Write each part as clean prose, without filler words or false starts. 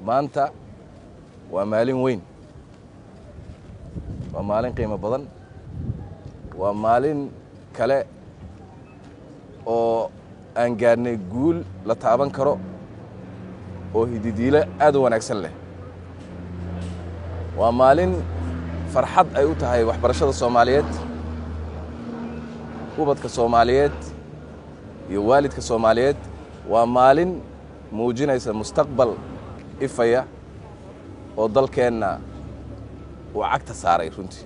maanta waa maalin weyn, waa maalin qiimo badan, waa maalin kale oo aan gaarnay guul la taaban karo oo hididiile aad u wanaagsan leh. waa maalin farxad ay u tahay waxbarashada Soomaaliyeed, ubadka Soomaaliyeed iyo waalidka Soomaaliyeed. waa maalin muujinaysa mustaqbal ifaya oo dalkeenna uu cagta saaray. runtii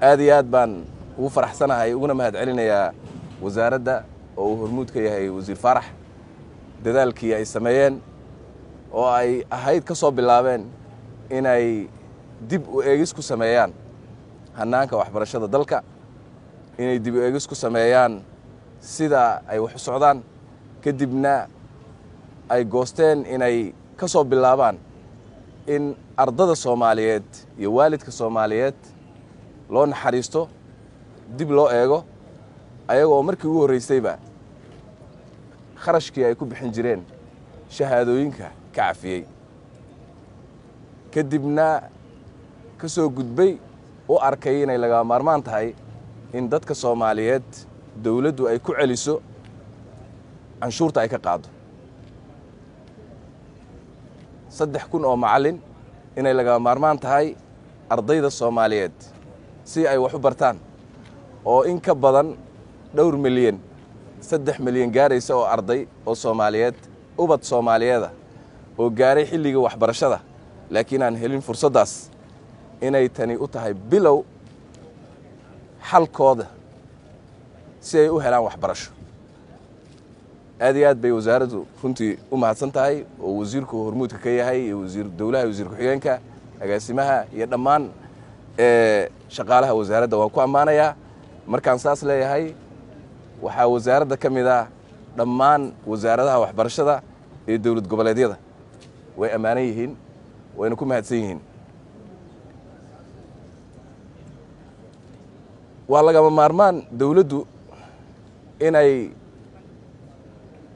aad iyo aad baan ugu faraxsanahay, uguna mahadcelinayaa wasaaradda oo uu hormuud ka yahay wasiir Faarax, dadaalkii ay sameeyeen oo ay ahayd ka soo bilaabeen inay dib u eegis ku sameeyaan hannaanka waxbarashada dalka, inay dib u eegis ku sameeyaan sida ay wax u socdaan, kadibna ay goosteen inay ka soo bilaabaan in ardada Soomaaliyeed iyo waalidka Soomaaliyeed loo naxariisto, dib loo eego, ayagoo markii ugu horreysayba kharashkii ay ku bixin jireen shahaadooyinka ka cafiyey, kadibna ka soo gudbay u arkay inay laga maarmaan tahay in dadka Soomaaliyeed dawladdu ay ku celiso canshuurta ay ka qaado. 3,000 oo macallin inay laga maarmaan tahay ardayda Soomaaliyeed si ay wax u bartaan, oo in ka badan dhowr milyan, 3 milyan gaaraysa oo arday oo Soomaaliyeed, ubad Soomaaliyeeda oo gaaray xilliga waxbarashada laakiin aan helin fursaddaas, inay tani u tahay bilow xalkooda si ay u helaan waxbarasho. aad iyo aad bay wasaaraddu runtii u mahadsan tahay, oo wasiirku hormuudka ka yahay, iyo wasiir dowlaha, wasiir ku-xigeenka, agaasimaha iyo dhammaan shaqaalaha wasaaradda waan ku ammaanayaa. markaan saas leeyahay, waxaa wasaaradda ka mid ah dhammaan wasaaradaha waxbarashada ee dowlad goboleedyada way ammaanan yihiin, wayna ku mahadsan yihiin. waa lagama maarmaan dawladdu inay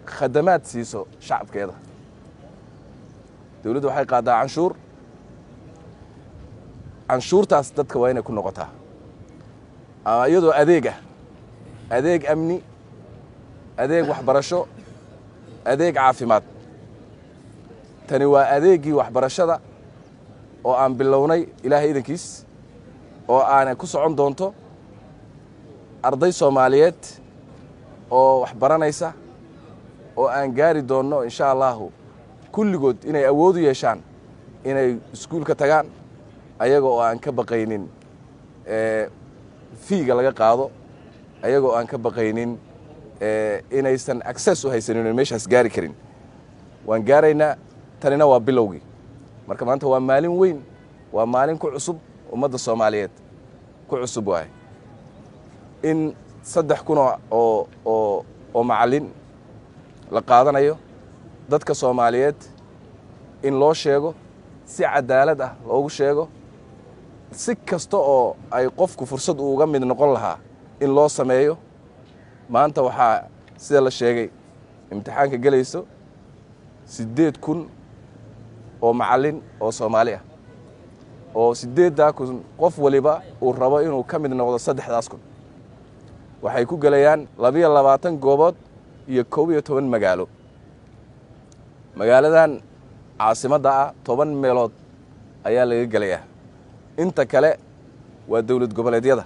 khadamaad siiso shacabkeeda. dawladdu waxay qaadaa canshuur, canshuurtaas dadka waa inay ku noqotaa iyadoo adeeg ah, adeeg amni, adeeg waxbarasho, adeeg caafimaad. tani waa adeeggii waxbarashada oo aan bilownay ilaahay idankiis, oo aanay ku socon doonto arday Soomaaliyeed oo wax baranaysa, oo aan gaari doonno insha Allahu kulligood inay awood u yeeshaan inay iskuulka tagaan ayaga oo aan ka baqaynin fiiga laga qaado, ayaga oo aan ka baqaynin inaysan access u haysanin meeshaas gaari karin. waan gaaraynaa, tanina waa bilowgii. marka maanta waa maalin weyn, waa maalin ku cusub ummadda Soomaaliyeed, ku cusub waaye in 3,000 oo macallin la qaadanayo. dadka Soomaaliyeed in loo sheego si cadaalad ah loogu sheego, si kasta oo ay qofku fursad uga mid noqon lahaa in loo sameeyo. maanta waxaa sida la sheegay imtixaanka gelayso 8,000 oo macallin oo Soomaali ah, oo 8,000 qof waliba uu rabo inuu ka mid noqdo 3,000. waxay ku gelayaan 22 goobood iyo 11 magaalo. magaaladan caasimadda ah 10 meelood ayaa laga gelayaa, inta kale waa dowlad goboleedyada.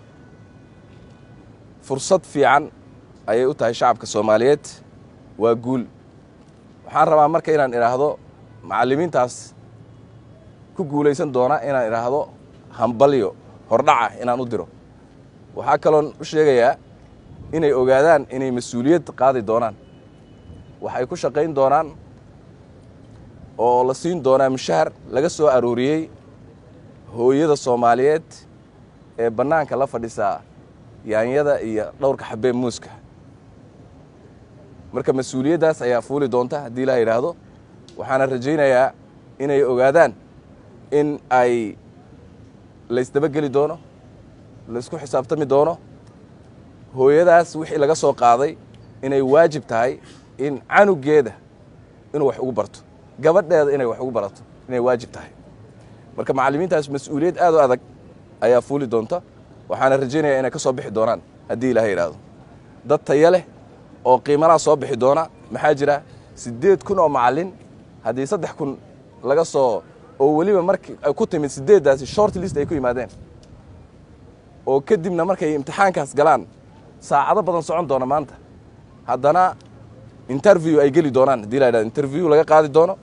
fursad fiican ayay u tahay shacabka Soomaaliyeed, waa guul. waxaan rabaa marka inaan idhaahdo macallimiintaas ku guulaysan doona, inaan idhaahdo hambalyo hordhaca inaan u diro. waxaa kaloon u sheegayaa inay ogaadaan inay mas-uuliyad qaadi doonaan. waxay ku shaqayn doonaan oo la siin doonaa mushahar laga soo arooriyey hooyada Soomaaliyeed ee bannaanka la fadhisaa yaanyada iyo dhowrka xabeen muuska. marka mas-uuliyaddaas ayaa fuuli doonta haddii la yidhaahdo. waxaana rajaynayaa inay ogaadaan in ay laysdabageli doono, laysku xisaabtami doono, hooyadaas wixii laga soo qaaday inay waajib tahay in canugeeda inuu wax ugu barto gabadheeda inay wax ugu barato inay waajib tahay marka macallimiintaas mas'uuliyad aad u adag ayaa fuuli doonta waxaana rajaynayaa inay ka soo bixi doonaan haddii ilaahay yidhaahdo dad tayo leh oo qiimalaha soo bixi doona maxaa jira 8,000 oo macallin haddii 3,000 laga soo oo weliba markii ay ku timid 8daasi short list ay ku yimaadeen oo kadibna markay imtixaankaas galaan saacado badan socon doona maanta haddana interview ay geli doonaan haddii la yidhahdo interview laga qaadi doono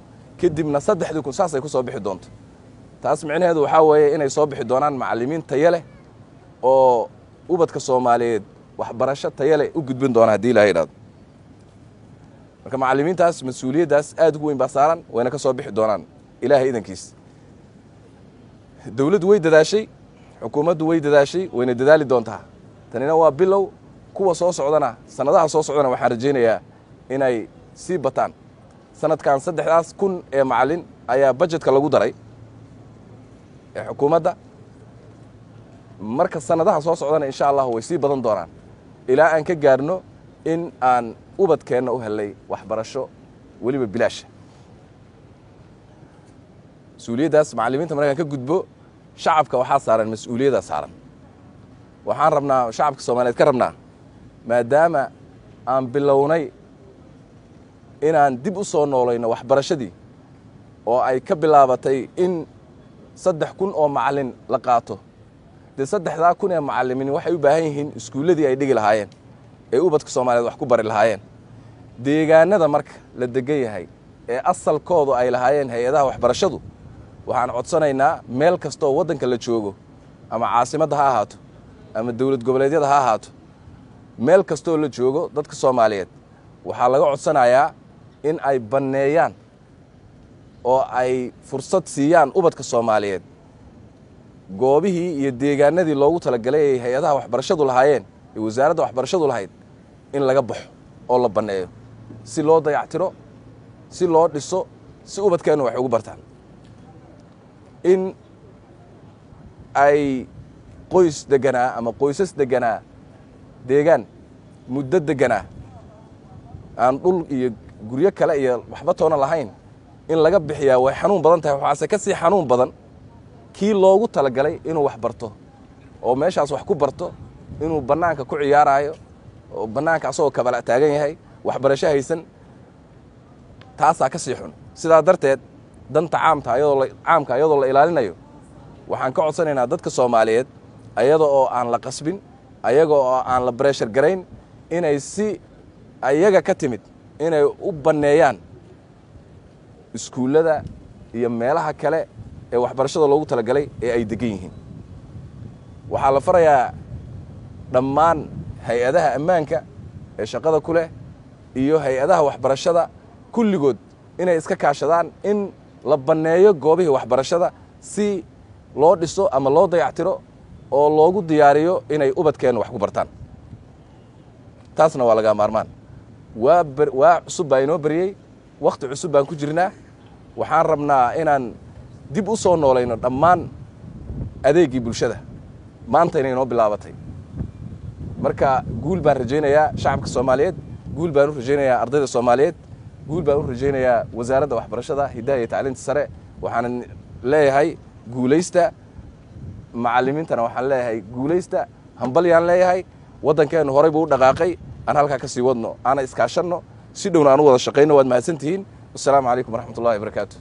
kadibna 3,000 saas ay ku soo bixi doonto taas micnaheedu waxaa weeye inay soo bixi doonaan macallimiin tayo leh oo ubadka Soomaaliyeed waxbarasho tayo leh u gudbin doona haddii la yidhahdo marka macallimiintaas mas'uuliyadaas aad ugu weyn baa saaran wayna ka soo bixi doonaan ilaahay idankiis dawladdu way dadaashay xukuumaddu way dadaashay wayna dadaali doontaa tanina waa bilow kuwa soo socdana sanadaha soo socdana waxaan rajaynayaa inay sii bataan sanadkan 3,000 ee macallin ayaa budgetka lagu daray ee xukuumadda marka sanadaha soo socdana insha Allah way sii badan doonaan ilaa aan ka gaarno in aan ubadkeena u helay waxbarasho waliba bilaash mas'uuliyadaas macallimiinta markaan ka gudbo shacabka waxaa saaran mas'uuliyada saaran waxaan rabnaa shacabka Soomaaliyeed ka rabnaa maadaama aan bilownay inaan dib u soo noolayno waxbarashadii oo ay ka bilaabatay in 3,000 oo macallin la qaato de 3,000 ee macallimiin waxay u baahan yihiin iskuuladii ay dhigi lahaayeen ee ubadka Soomaaliyeed wax ku bari lahaayeen deegaanada marka la degan yahay ee asalkoodu ay lahaayeen hay'adaha waxbarashadu waxaan codsanaynaa meel kasta oo waddanka la joogo ama caasimadda ha ahaato ama dawlad goboleedyada ha ahaato meel kasta oo la joogo dadka Soomaaliyeed waxaa laga codsanayaa in ay banneeyaan oo ay fursad siiyaan ubadka Soomaaliyeed goobihii iyo deegaanadii loogu talagalay ee hay'adaha waxbarashadu lahaayeen ee wasaaradda waxbarashadu lahayd in laga baxo oo la banneeyo si loo dayactiro si loo dhiso si ubadkeenu wax ugu bartaan in ay qoys deganaa ama qoysas deganaa deegaan muddo deganaa aan dhul iyo guryo kale iyo waxba toona lahayn in laga bixiyaa way xanuun badan tahay waxaase ka sii xanuun badan kii loogu talagalay inuu wax barto oo meeshaas wax ku barto inuu bannaanka ku ciyaaraayo oo bannaanka asagoo kabala taagan yahay waxbarasho haysan taasaa ka sii xun sidaa darteed danta caamka ayadoo la ilaalinayo waxaan ka codsanaynaa dadka Soomaaliyeed ayada oo aan la qasbin ayaga oo aan la pressure garayn inay si ayaga ka timid inay u banneeyaan iskuulada iyo meelaha kale ee waxbarashada loogu talagalay ee ay degan yihiin waxaa la farayaa dhammaan hay'adaha ammaanka ee shaqada ku leh iyo hay'adaha waxbarashada kulligood inay iska kaashadaan in la banneeyo goobihii waxbarashada si loo dhiso ama loo dayactiro oo loogu diyaariyo inay ubadkeena wax ku bartaan taasna waa laga maarmaan waa cusub baa inoo bariyay waqti cusub baan ku jirnaa waxaan rabnaa inaan dib u soo noolayno dhammaan adeegii bulshada maanta inay noo bilaabatay marka guul baan rajaynayaa shacabka Soomaaliyeed guul baan u rajaynayaa ardayda Soomaaliyeed guul baan u rajaynayaa wasaaradda waxbarashada hidaaya iyo tacliinta sare waxaan leeyahay guulaysta macallimiintana waxaan leeyahay guulaysta hambalyaan leeyahay waddankeenu horay buu u dhaqaaqay aan halkaa ka sii wadno ana iskaashanno si dhowna aan u wada shaqeyno waad mahadsantihiin assalaamu calaykum waraxmatullaahi wabarakaatuh